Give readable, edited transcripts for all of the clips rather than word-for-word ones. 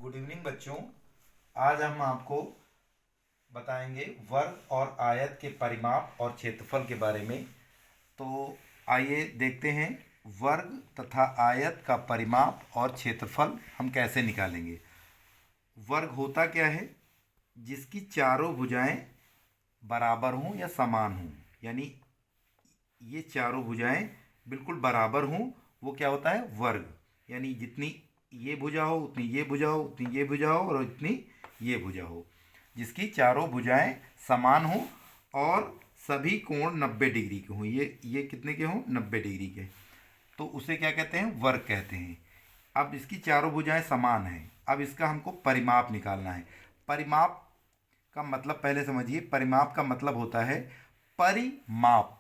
Good evening बच्चों। आज हम आपको बताएंगे वर्ग और आयत के परिमाप और क्षेत्रफल के बारे में। तो आइए देखते हैं वर्ग तथा आयत का परिमाप और क्षेत्रफल हम कैसे निकालेंगे। वर्ग होता क्या है? जिसकी चारों भुजाएं बराबर हों या समान हों, यानी ये चारों भुजाएं बिल्कुल बराबर हों, वो क्या होता है? वर्ग। यानी जितनी ये भुजा हो उतनी ये भुजा हो, उतनी ये भुजा हो और इतनी ये भुजा हो, जिसकी चारों भुजाएं समान हो और सभी कोण 90 डिग्री के हों। ये कितने के हों? 90 डिग्री के। तो उसे क्या कहते हैं? वर्ग कहते हैं। अब इसकी चारों भुजाएं समान हैं। अब इसका हमको परिमाप निकालना है। परिमाप का मतलब पहले समझिए। परिमाप का मतलब होता है परिमाप।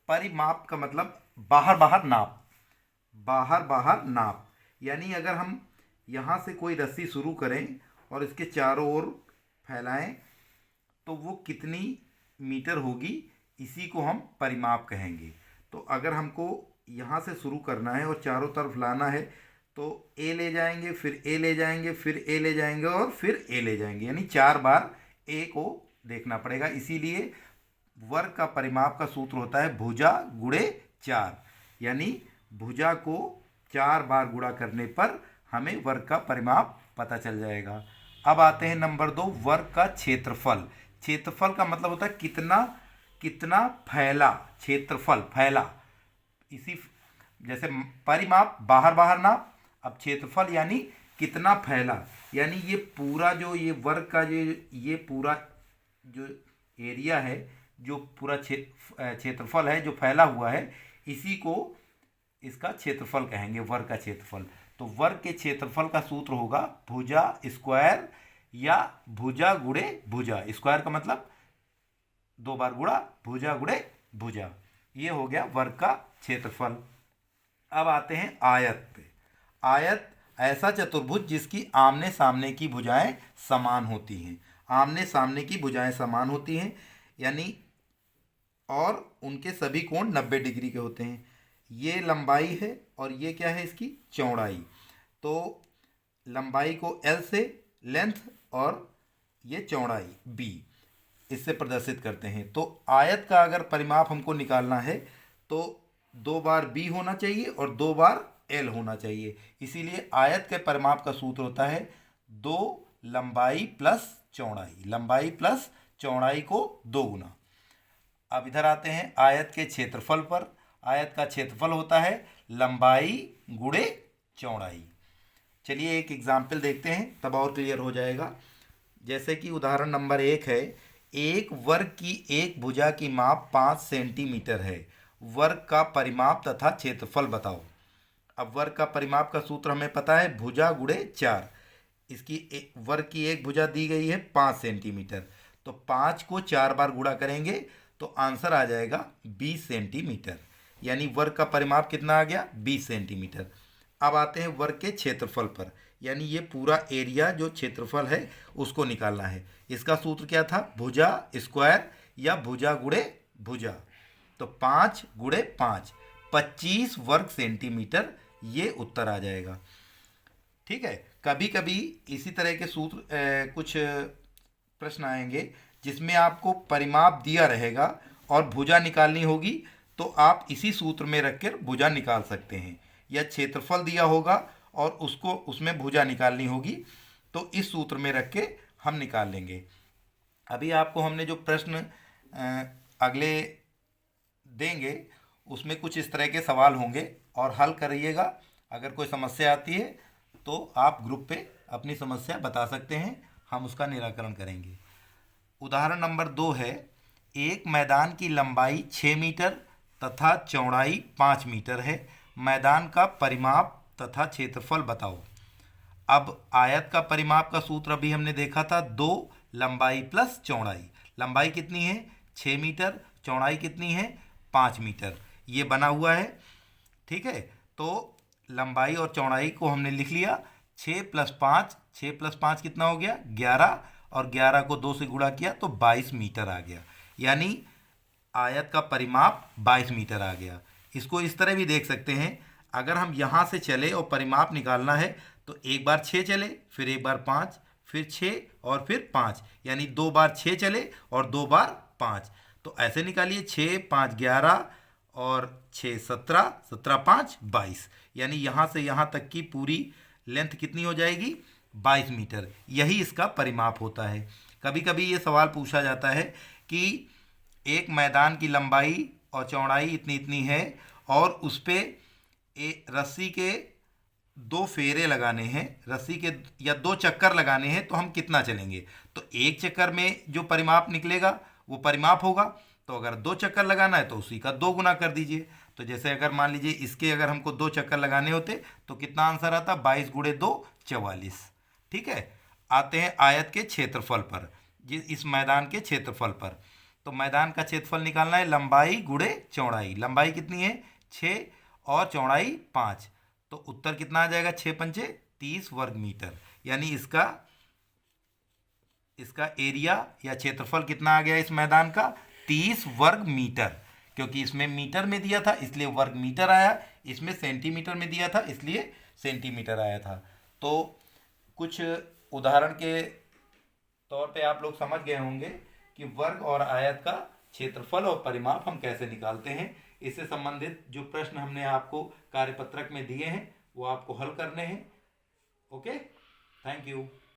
परिमाप का मतलब बाहर बाहर नाप, बाहर बाहर नाप। यानी अगर हम यहाँ से कोई रस्सी शुरू करें और इसके चारों ओर फैलाएं तो वो कितनी मीटर होगी, इसी को हम परिमाप कहेंगे। तो अगर हमको यहाँ से शुरू करना है और चारों तरफ लाना है तो ए ले जाएंगे, फिर ए ले जाएंगे, फिर ए ले जाएंगे और फिर ए ले जाएंगे, यानी 4 बार ए को देखना पड़ेगा। इसीलिए वर्ग का परिमाप का सूत्र होता है भुजा गुणे 4। यानी भुजा को 4 बार गुणा करने पर हमें वर्ग का परिमाप पता चल जाएगा। अब आते हैं नंबर 2, वर्ग का क्षेत्रफल। क्षेत्रफल का मतलब होता है कितना कितना फैला। क्षेत्रफल फैला। इसी जैसे परिमाप बाहर बाहर नाप, अब क्षेत्रफल यानी कितना फैला। यानी ये पूरा जो ये वर्ग का ये पूरा जो एरिया है, जो पूरा क्षेत्रफल है जो फैला हुआ है, इसी को इसका क्षेत्रफल कहेंगे, वर्ग का क्षेत्रफल। तो वर्ग के क्षेत्रफल का सूत्र होगा भुजा स्क्वायर या भुजा गुणे भुजा। स्क्वायर का मतलब 2 बार गुणा, भुजा गुणे भुजा। ये हो गया वर्ग का क्षेत्रफल। अब आते हैं आयत पे। आयत ऐसा चतुर्भुज जिसकी आमने सामने की भुजाएं समान होती हैं। आमने सामने की भुजाएं समान होती हैं यानी और उनके सभी कोण 90 डिग्री के होते हैं। ये लंबाई है और ये क्या है? इसकी चौड़ाई। तो लंबाई को L से लेंथ और ये चौड़ाई B इससे प्रदर्शित करते हैं। तो आयत का अगर परिमाप हमको निकालना है तो 2 बार B होना चाहिए और 2 बार L होना चाहिए। इसीलिए आयत के परिमाप का सूत्र होता है 2 लंबाई प्लस चौड़ाई। लंबाई प्लस चौड़ाई को 2 गुना। अब इधर आते हैं आयत के क्षेत्रफल पर। आयत का क्षेत्रफल होता है लंबाई गुणे चौड़ाई। चलिए एक एग्जाम्पल देखते हैं, तब और क्लियर हो जाएगा। जैसे कि उदाहरण नंबर 1 है, एक वर्ग की एक भुजा की माप 5 सेंटीमीटर है। वर्ग का परिमाप तथा क्षेत्रफल बताओ। अब वर्ग का परिमाप का सूत्र हमें पता है भुजा गुणे 4। इसकी वर्ग की एक भुजा दी गई है 5 सेंटीमीटर, तो 5 को 4 बार गुणा करेंगे तो आंसर आ जाएगा 20 सेंटीमीटर। यानी वर्ग का परिमाप कितना आ गया? 20 सेंटीमीटर। अब आते हैं वर्ग के क्षेत्रफल पर। यानी ये पूरा एरिया जो क्षेत्रफल है उसको निकालना है। इसका सूत्र क्या था? भुजा स्क्वायर या भुजा गुणे भुजा। तो 5 गुणे 5 25 वर्ग सेंटीमीटर, ये उत्तर आ जाएगा। ठीक है। कभी कभी इसी तरह के सूत्र कुछ प्रश्न आएंगे जिसमें आपको परिमाप दिया रहेगा और भुजा निकालनी होगी, तो आप इसी सूत्र में रखकर भुजा निकाल सकते हैं। या क्षेत्रफल दिया होगा और उसको उसमें भुजा निकालनी होगी, तो इस सूत्र में रख के हम निकाल लेंगे। अभी आपको हमने जो प्रश्न अगले देंगे उसमें कुछ इस तरह के सवाल होंगे और हल करिएगा। अगर कोई समस्या आती है तो आप ग्रुप पे अपनी समस्या बता सकते हैं, हम उसका निराकरण करेंगे। उदाहरण नंबर 2 है, एक मैदान की लंबाई 6 मीटर तथा चौड़ाई 5 मीटर है। मैदान का परिमाप तथा क्षेत्रफल बताओ। अब आयत का परिमाप का सूत्र अभी हमने देखा था 2 लंबाई प्लस चौड़ाई। लंबाई कितनी है? 6 मीटर। चौड़ाई कितनी है? 5 मीटर। ये बना हुआ है। ठीक है। तो लंबाई और चौड़ाई को हमने लिख लिया। 6 प्लस 5, 6 प्लस 5 कितना हो गया? 11, और 11 को 2 से गुणा किया तो 22 मीटर आ गया। यानी आयत का परिमाप 22 मीटर आ गया। इसको इस तरह भी देख सकते हैं, अगर हम यहाँ से चले और परिमाप निकालना है तो एक बार 6 चले, फिर एक बार 5, फिर 6 और फिर 5, यानी 2 बार 6 चले और 2 बार 5। तो ऐसे निकालिए, 6 5 11 और 6 17, 17 5 22, यानी यहाँ से यहाँ तक की पूरी लेंथ कितनी हो जाएगी? 22 मीटर। यही इसका परिमाप होता है। कभी कभी ये सवाल पूछा जाता है कि एक मैदान की लंबाई और चौड़ाई इतनी इतनी है और उस पे रस्सी के 2 फेरे लगाने हैं, रस्सी के या 2 चक्कर लगाने हैं, तो हम कितना चलेंगे? तो एक चक्कर में जो परिमाप निकलेगा वो परिमाप होगा। तो अगर 2 चक्कर लगाना है तो उसी का 2 गुना कर दीजिए। तो जैसे अगर मान लीजिए इसके अगर हमको 2 चक्कर लगाने होते तो कितना आंसर आता? 22 गुणे 2 44। ठीक है। आते हैं आयत के क्षेत्रफल पर, इस मैदान के क्षेत्रफल पर। तो मैदान का क्षेत्रफल निकालना है लंबाई गुणे चौड़ाई। लंबाई कितनी है? 6 और चौड़ाई 5। तो उत्तर कितना आ जाएगा? 6 पंचे 30 वर्ग मीटर। यानी इसका एरिया या क्षेत्रफल कितना आ गया इस मैदान का? 30 वर्ग मीटर। क्योंकि इसमें मीटर में दिया था इसलिए वर्ग मीटर आया, इसमें सेंटीमीटर में दिया था इसलिए सेंटीमीटर आया था। तो कुछ उदाहरण के तौर पे आप लोग समझ गए होंगे कि वर्ग और आयत का क्षेत्रफल और परिमाप हम कैसे निकालते हैं। इससे संबंधित जो प्रश्न हमने आपको कार्यपत्रक में दिए हैं वो आपको हल करने हैं। Okay, thank you.